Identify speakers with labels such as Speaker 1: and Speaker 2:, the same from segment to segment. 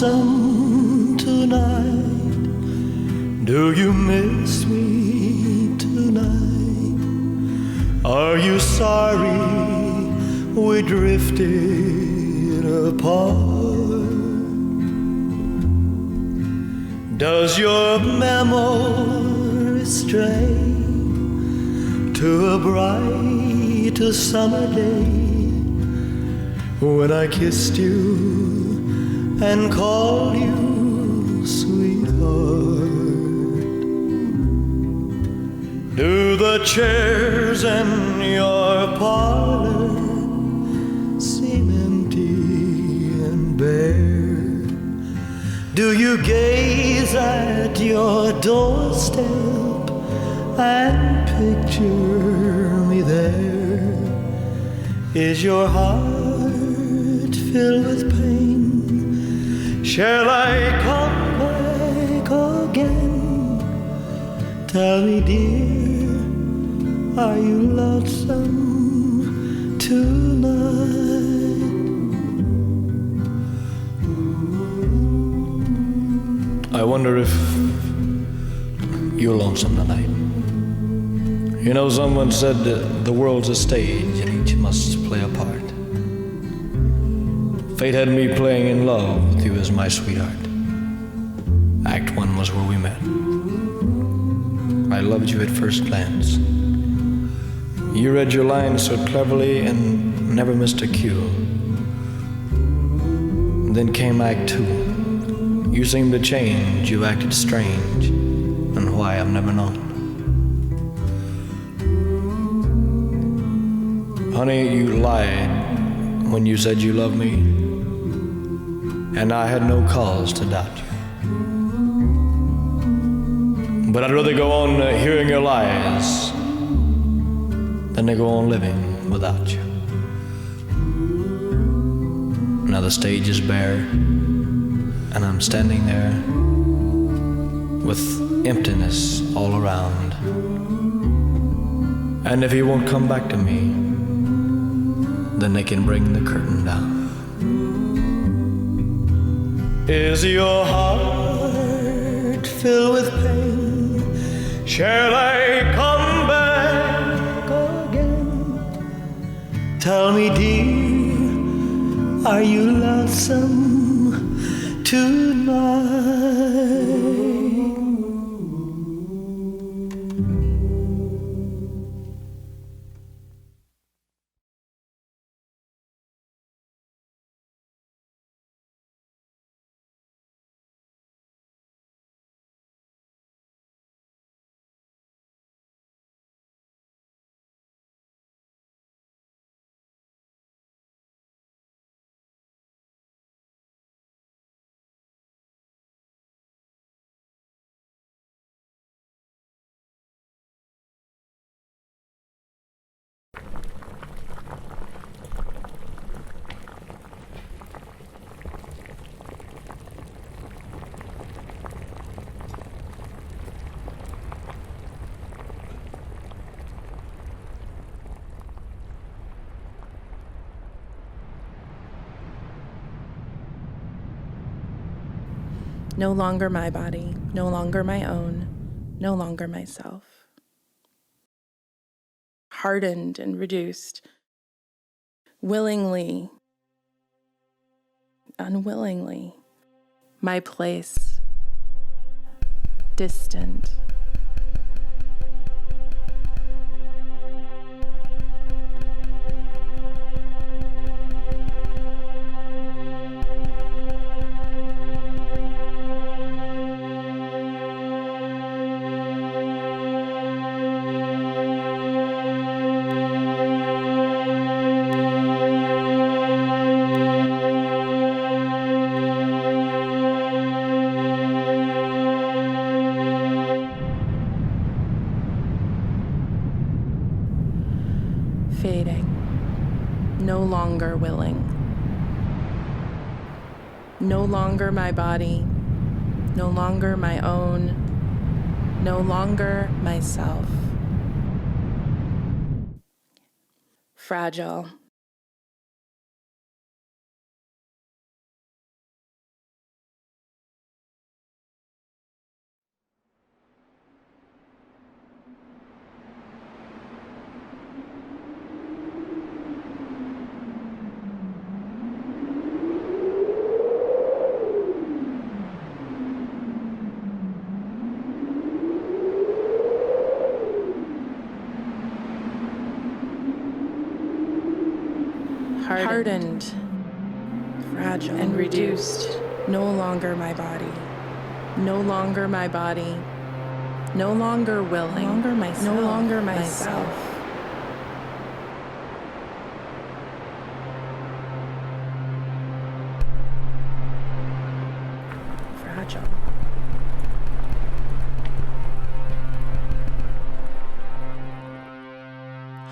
Speaker 1: lonesome tonight? Do you miss me tonight? Are you sorry we drifted apart? Does your memory stray to a bright summer day when I kissed you and called you sweetheart? Do the chairs in your parlor seem empty and bare? Do you gaze at your doorstep and picture me there? Is your heart filled with pain? Shall I come back again? Tell me, dear, are you lonesome tonight? I wonder if you're lonesome tonight. You know, someone said the world's a stage and each must play a part. Fate had me playing in love with you as my sweetheart. Act 1 was where we met. I loved you at first glance. You read your lines so cleverly and never missed a cue. Then came Act 2. You seemed to change, you acted strange, and why I've never known. Honey, you lied when you said you loved me, and I had no cause to doubt you. But I'd rather go on hearing your lies than to go on living without you. Now the stage is bare, and I'm standing there with emptiness all around. And if you won't come back to me, then they can bring the curtain down. Is your heart filled with pain? Shall I come back again? Tell me, dear, are you lonesome tonight?
Speaker 2: No longer my body, no longer my own, no longer myself. Hardened and reduced, willingly, unwillingly, my place, distant. Fading, no longer willing, no longer my body, no longer my own, no longer myself. Fragile, hardened, fragile, and reduced. No longer my body. No longer my body. No longer willing. No longer myself. No longer myself. Fragile.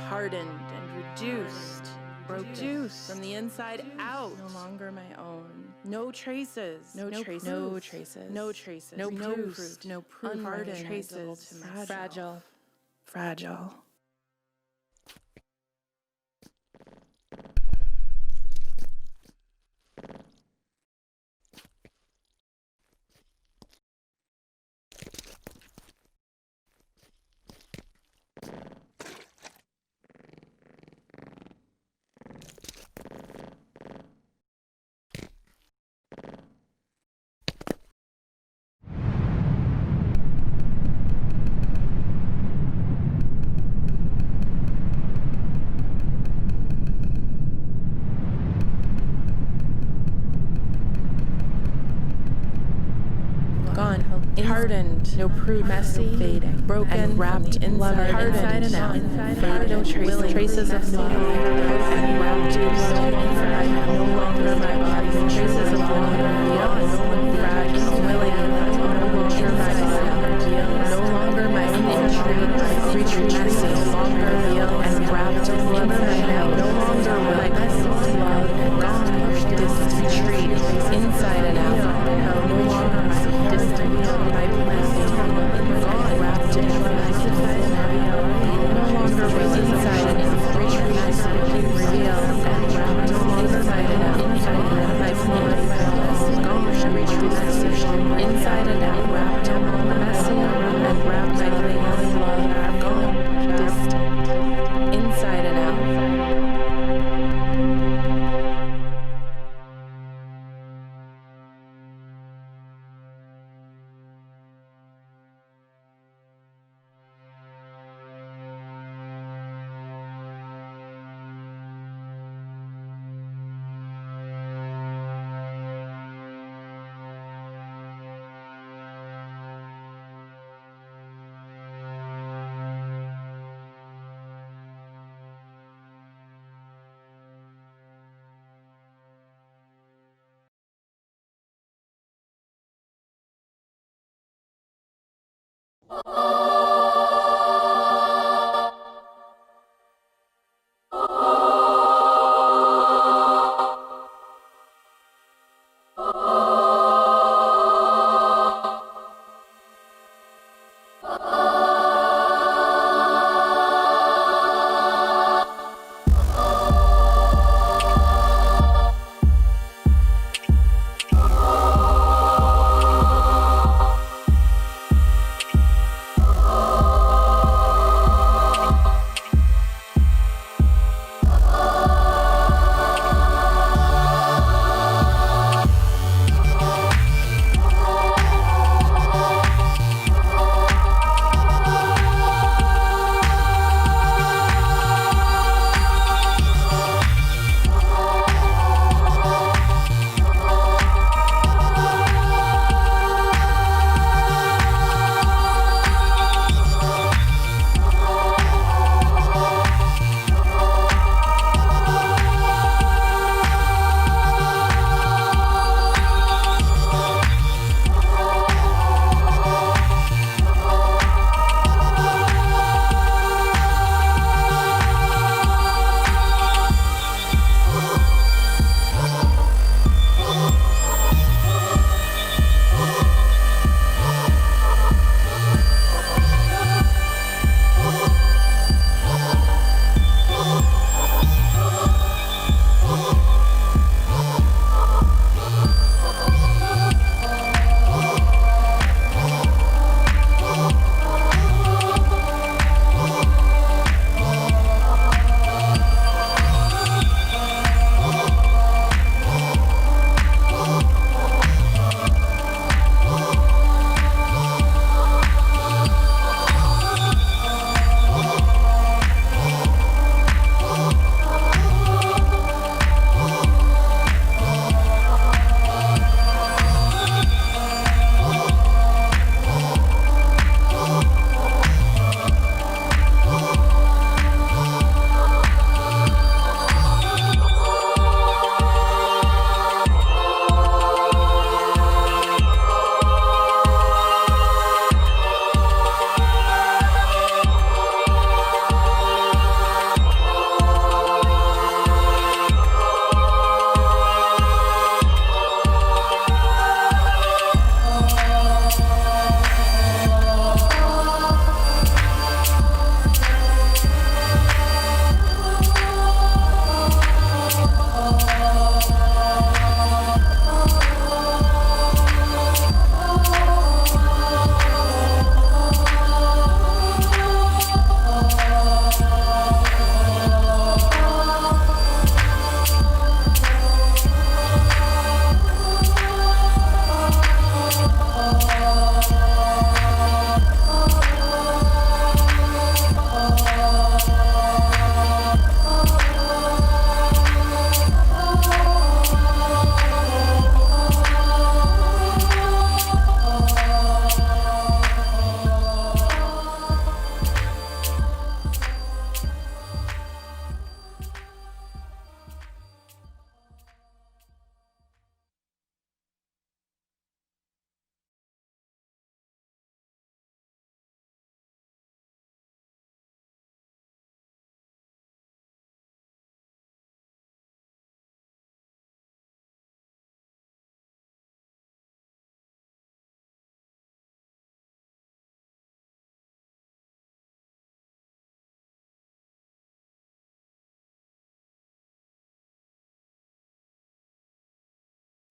Speaker 2: Hardened and reduced. Reduced from the inside out. No longer my own. No traces. No traces. No traces. No traces. No proof. No proof. Unhardened traces. Fragile. Fragile. Hardened, no proof, messy, fading, broken, and wrapped in love, hardened, inside and out, faded, no traces of no and wrapped inside, no longer my body, no traces of longer, beyond, fragile, willing, no longer my body, no longer my intrigue, creature messy, no longer beyond, and wrapped in love, inside out, no longer willing, love, gone, distant retreat, inside and out, no longer my distant. My place, gone, wrapped in no longer was inside and out, retreat, reveal, and wrapped inside and out, my place, gone, retreat, inside and out, wrapped messy, and wrapped my place, gone, distant, inside and out.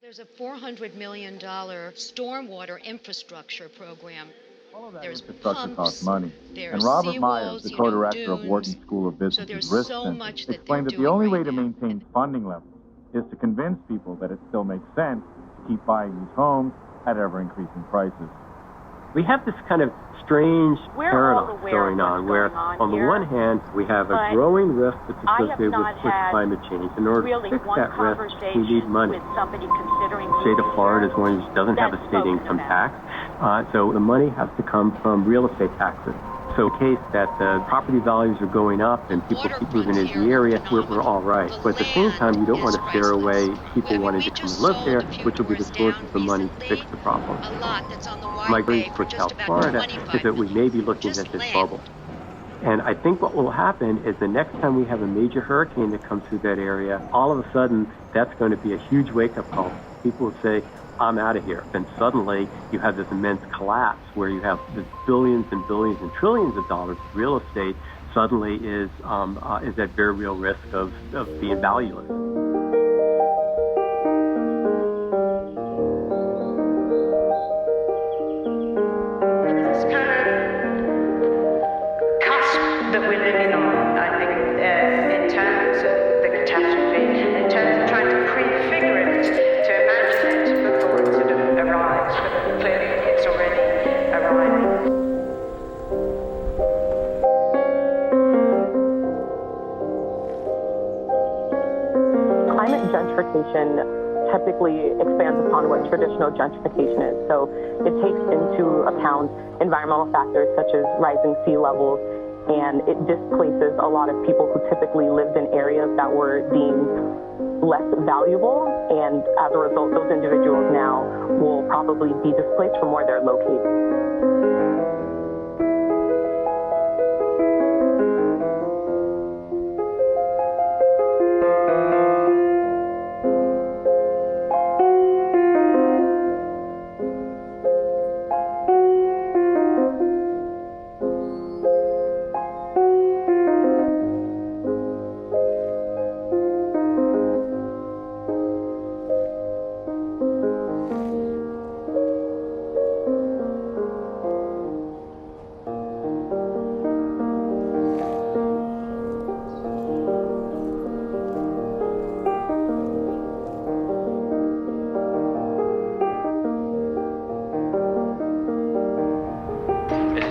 Speaker 3: There's a $400 million stormwater infrastructure program.
Speaker 4: All of that
Speaker 3: There's
Speaker 4: infrastructure
Speaker 3: pumps,
Speaker 4: costs money.
Speaker 3: there's
Speaker 4: And Robert Myers,
Speaker 3: seawalls,
Speaker 4: the co-director of
Speaker 3: dunes.
Speaker 4: Wharton School of Business
Speaker 3: there's
Speaker 4: Risk
Speaker 3: so
Speaker 4: Center,
Speaker 3: much that
Speaker 4: explained
Speaker 3: they're
Speaker 4: that the only
Speaker 3: doing
Speaker 4: way to
Speaker 3: right now.
Speaker 4: maintain funding levels is to convince people that it still makes sense to keep buying these homes at ever-increasing prices.
Speaker 5: We have this kind of strange paradox going on, where on the one hand, we have a growing risk that's associated with climate change. In order to fix that risk, we need money. The state of Florida is one that doesn't have a state income tax, so the money has to come from real estate taxes. So in case that the property values are going up and people keep moving into the area, we're all right. But at the same time, you don't want to scare away people wanting to come and live there, which will be the source of the money to fix the problem. My worry for South Florida is that we may be looking at this bubble. And I think what will happen is the next time we have a major hurricane that comes through that area, all of a sudden, that's going to be a huge wake-up call. People will say, I'm out of here. And suddenly, you have this immense collapse where you have this billions and billions and trillions of dollars of real estate suddenly is at very real risk of being valueless.
Speaker 6: That we're living on, I think, in terms of the catastrophe, in terms of trying to prefigure it, to imagine it before it sort of arrives, but clearly it's already arriving.
Speaker 7: Climate gentrification typically expands upon what traditional gentrification is. So it takes into account environmental factors such as rising sea levels, and it displaces a lot of people who typically lived in areas that were deemed less valuable, and as a result, those individuals now will probably be displaced from where they're located.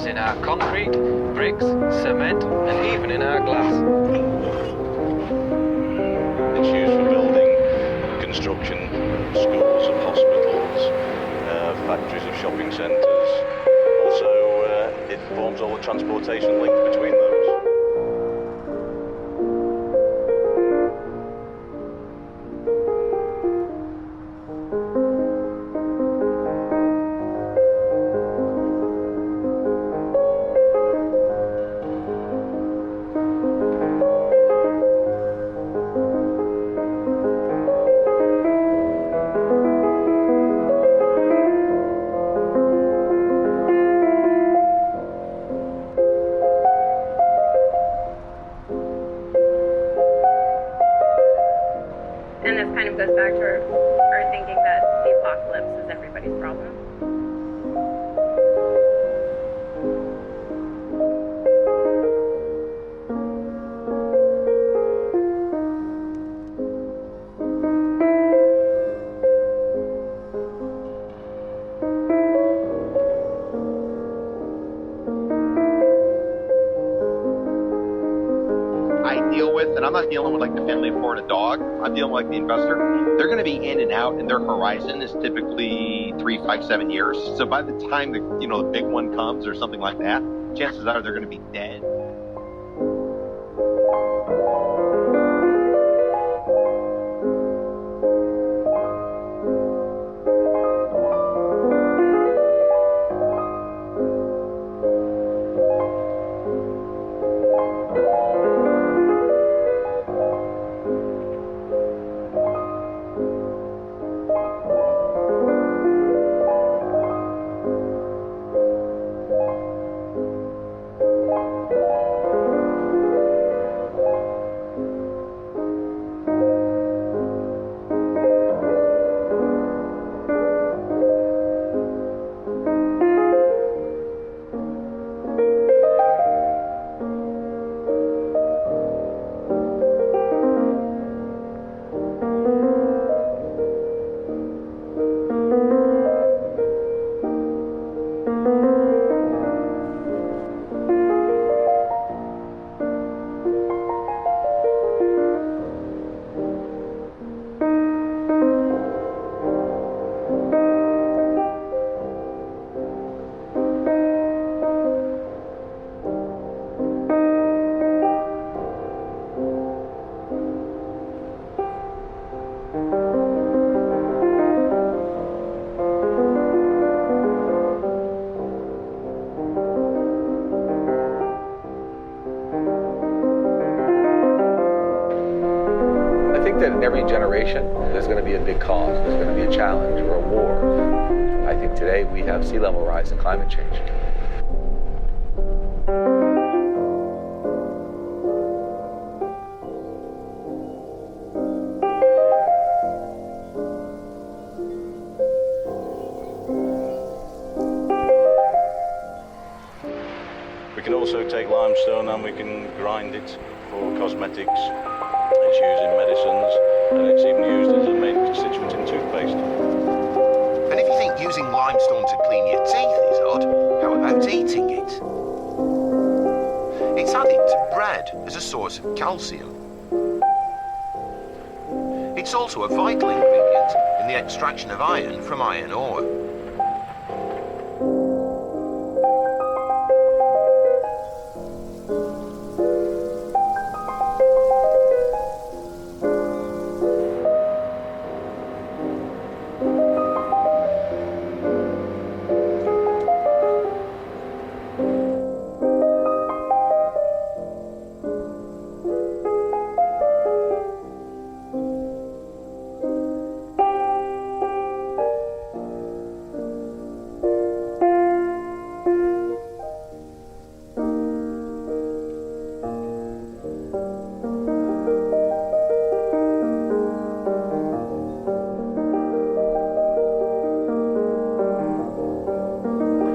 Speaker 1: In our concrete, bricks, cement, and even in our glass.
Speaker 8: It's used for building, construction, schools and hospitals, factories of shopping centres. Also, it forms all the transportation links between those.
Speaker 9: And this kind of goes back to our thinking that the apocalypse is everybody's problem.
Speaker 10: And I'm not dealing with like the family of four and a dog. I'm dealing with like the investor. They're going to be in and out, and their horizon is typically 3, 5, 7 years. So by the time the big one comes or something like that, chances are they're going to be dead.
Speaker 11: in every generation, there's going to be a big cause, there's going to be a challenge or a war. I think today we have sea level rise and climate change.
Speaker 8: We can also take limestone and we can grind it for cosmetics. It's used in medicines and it's even used as a main constituent in toothpaste.
Speaker 12: And if you think using limestone to clean your teeth is odd, how about eating it? It's added to bread as a source of calcium. It's also a vital ingredient in the extraction of iron from iron ore.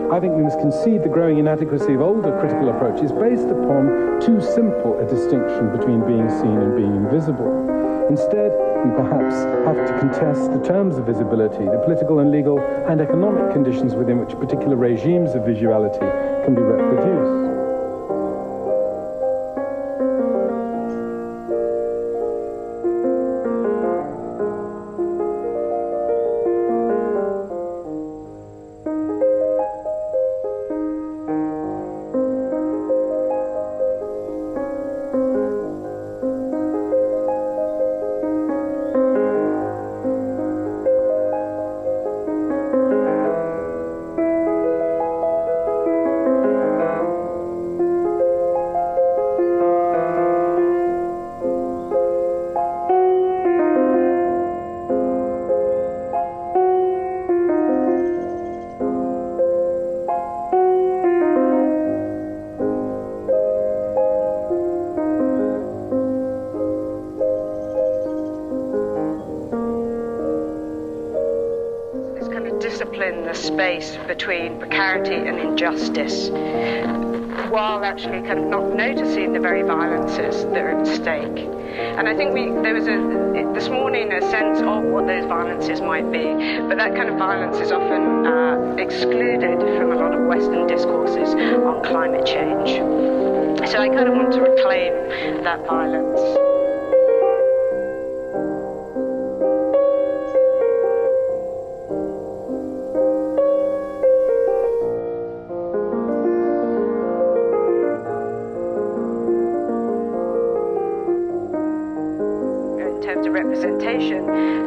Speaker 13: I think we must concede the growing inadequacy of older critical approaches based upon too simple a distinction between being seen and being invisible. Instead, we perhaps have to contest the terms of visibility, the political and legal and economic conditions within which particular regimes of visuality can be reproduced.
Speaker 6: The space between precarity and injustice, while actually kind of not noticing the very violences that are at stake. And I think there was this morning a sense of what those violences might be, but that kind of violence is often excluded from a lot of Western discourses on climate change. So I kind of want to reclaim that violence.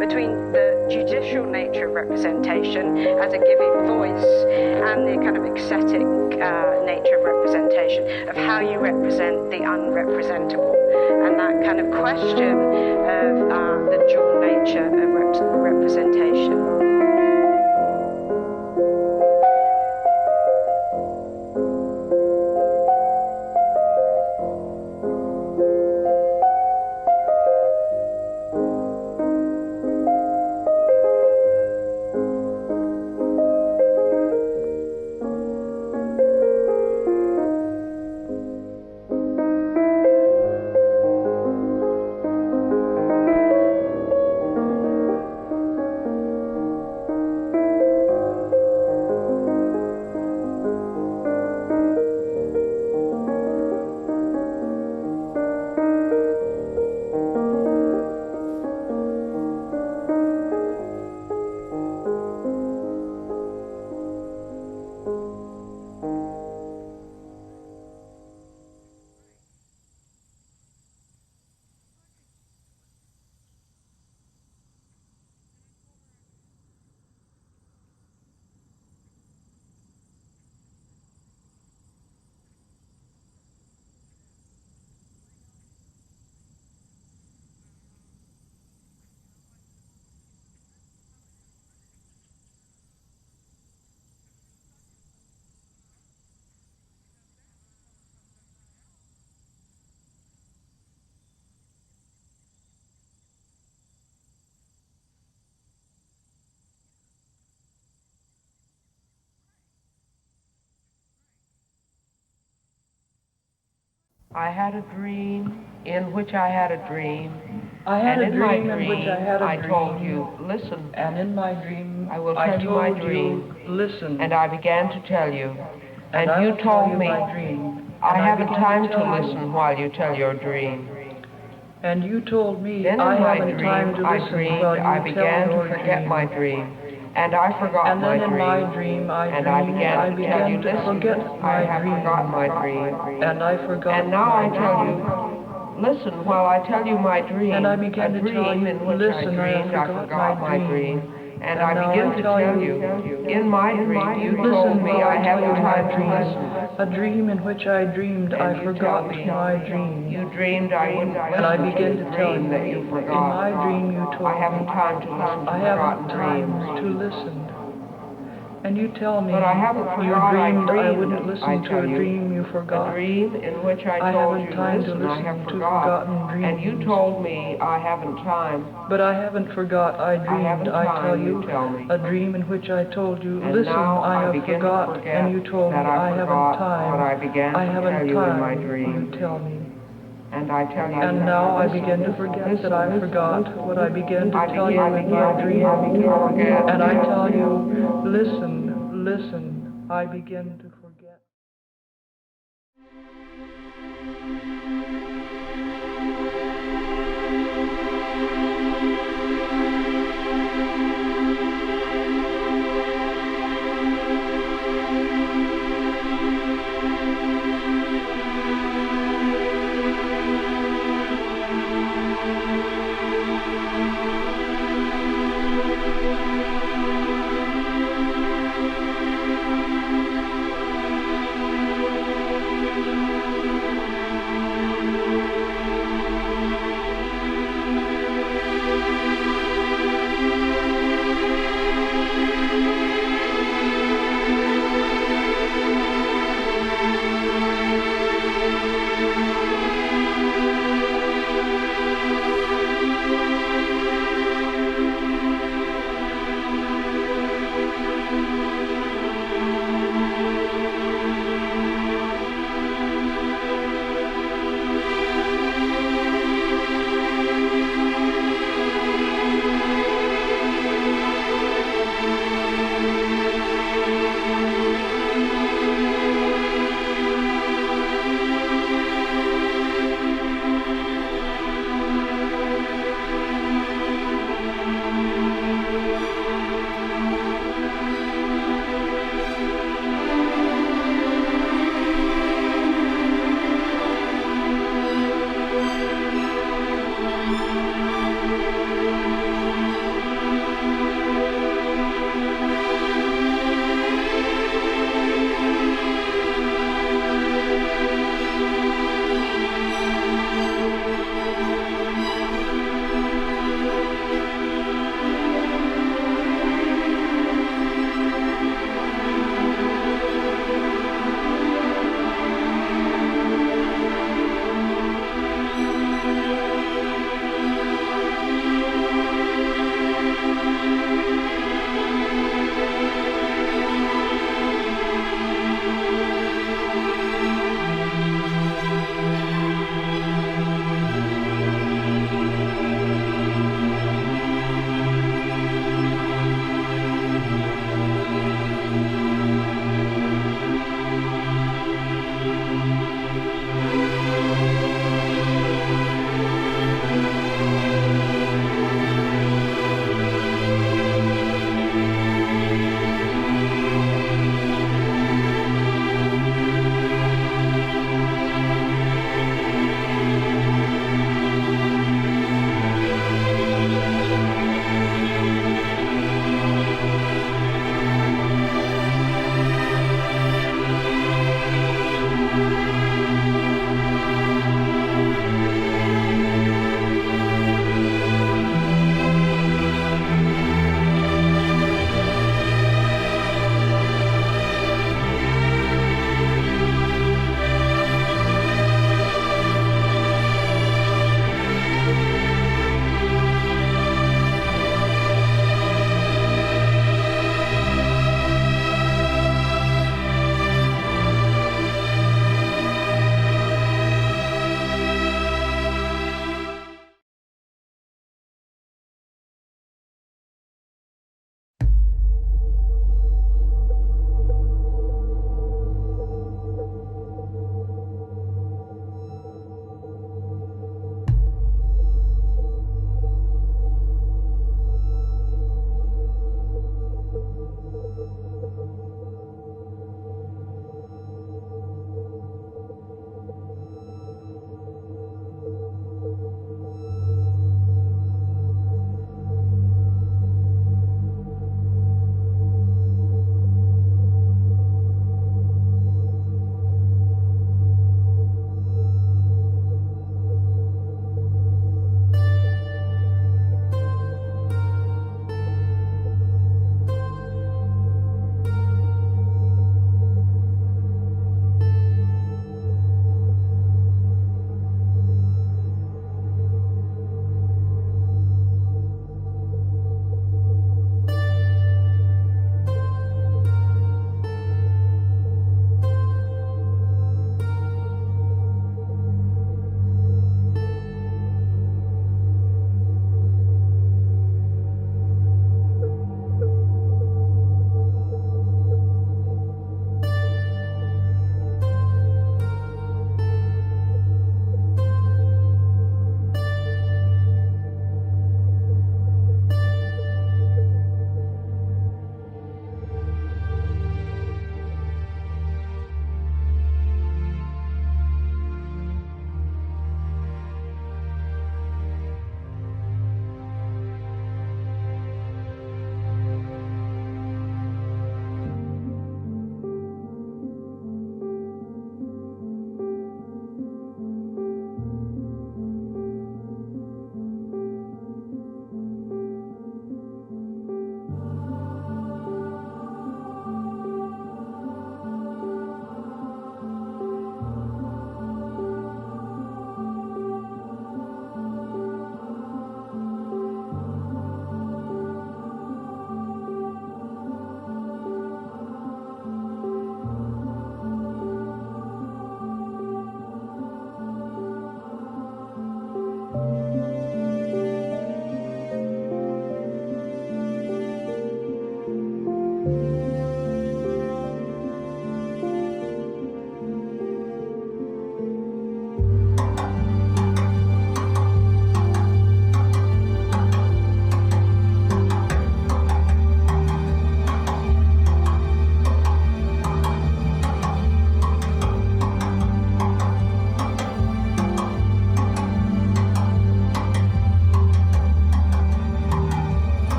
Speaker 6: Between the judicial nature of representation as a giving voice and the kind of ascetic nature of representation, of how you represent the unrepresentable, and that kind of question of the dual nature of representation.
Speaker 14: I had a dream in which I had a dream.
Speaker 15: I had
Speaker 14: and
Speaker 15: a
Speaker 14: in
Speaker 15: dream
Speaker 14: my
Speaker 15: in which I had a
Speaker 14: I
Speaker 15: dream.
Speaker 14: told you, listen.
Speaker 15: And in my dream,
Speaker 14: I will tell you my dream.
Speaker 15: Listen.
Speaker 14: And I began to tell you.
Speaker 15: And
Speaker 14: you told me,
Speaker 15: my dream.
Speaker 14: I haven't time to listen while you tell your dream.
Speaker 15: And you told me,
Speaker 14: Then in
Speaker 15: I
Speaker 14: my
Speaker 15: haven't
Speaker 14: dream,
Speaker 15: time to
Speaker 14: I
Speaker 15: listen
Speaker 14: dreamed,
Speaker 15: while you
Speaker 14: I
Speaker 15: tell
Speaker 14: began to
Speaker 15: your
Speaker 14: forget
Speaker 15: dream.
Speaker 14: my dream. And I forgot
Speaker 15: and
Speaker 14: my
Speaker 15: then
Speaker 14: dream.
Speaker 15: in my dream, I
Speaker 14: began
Speaker 15: to tell you, listen,
Speaker 14: forget
Speaker 15: my
Speaker 14: I have
Speaker 15: dream.
Speaker 14: forgotten my dream.
Speaker 15: And I forgot
Speaker 14: And now
Speaker 15: my
Speaker 14: I tell
Speaker 15: dream.
Speaker 14: you, listen while I tell you my dream.
Speaker 15: And I began to tell you,
Speaker 14: in which
Speaker 15: listen,
Speaker 14: I dreamed, I forgot my dream. And I begin to tell you, in my dream, you told me I haven't time to listen.
Speaker 15: A dream in which I dreamed, I forgot my dream.
Speaker 14: You dreamed I wouldn't listen.
Speaker 15: And I began to tell you
Speaker 14: that you forgot.
Speaker 15: In my dream, you told
Speaker 14: I haven't time to listen to
Speaker 15: I haven't time to listen. And you tell me,
Speaker 14: but I haven't
Speaker 15: you
Speaker 14: forgot
Speaker 15: dreamed I
Speaker 14: dreamed,
Speaker 15: wouldn't listen to a dream you forgot.
Speaker 14: A dream in which I told
Speaker 15: haven't
Speaker 14: you,
Speaker 15: time
Speaker 14: listen,
Speaker 15: to
Speaker 14: I
Speaker 15: listen
Speaker 14: have
Speaker 15: to
Speaker 14: forgot.
Speaker 15: forgotten dreams.
Speaker 14: And you told me I haven't time.
Speaker 15: But I haven't forgot I dreamed, I tell you,
Speaker 14: tell me.
Speaker 15: A dream in which I told you,
Speaker 14: And
Speaker 15: listen,
Speaker 14: now
Speaker 15: I have
Speaker 14: begin
Speaker 15: forgot,
Speaker 14: to forget
Speaker 15: and you told me
Speaker 14: that
Speaker 15: I haven't time.
Speaker 14: What I began
Speaker 15: I
Speaker 14: to
Speaker 15: haven't
Speaker 14: tell you
Speaker 15: time,
Speaker 14: in my dream.
Speaker 15: you tell me.
Speaker 14: And I tell you.
Speaker 15: And now I begin to forget that I forgot what I began to tell you in my dream. And I tell you, listen, listen, I begin to forget.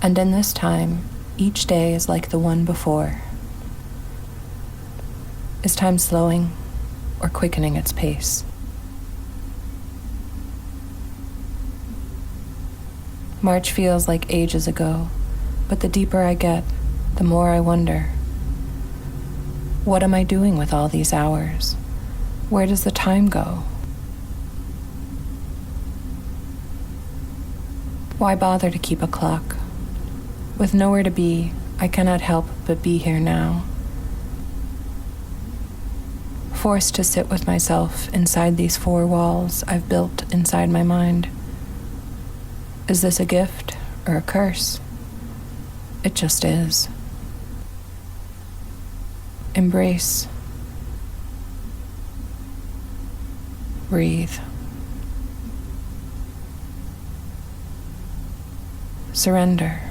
Speaker 16: And in this time, each day is like the one before. Is time slowing or quickening its pace? March feels like ages ago, but the deeper I get, the more I wonder. What am I doing with all these hours? Where does the time go? Why bother to keep a clock? With nowhere to be, I cannot help but be here now. Forced to sit with myself inside these four walls I've built inside my mind. Is this a gift or a curse? It just is. Embrace. Breathe. Surrender.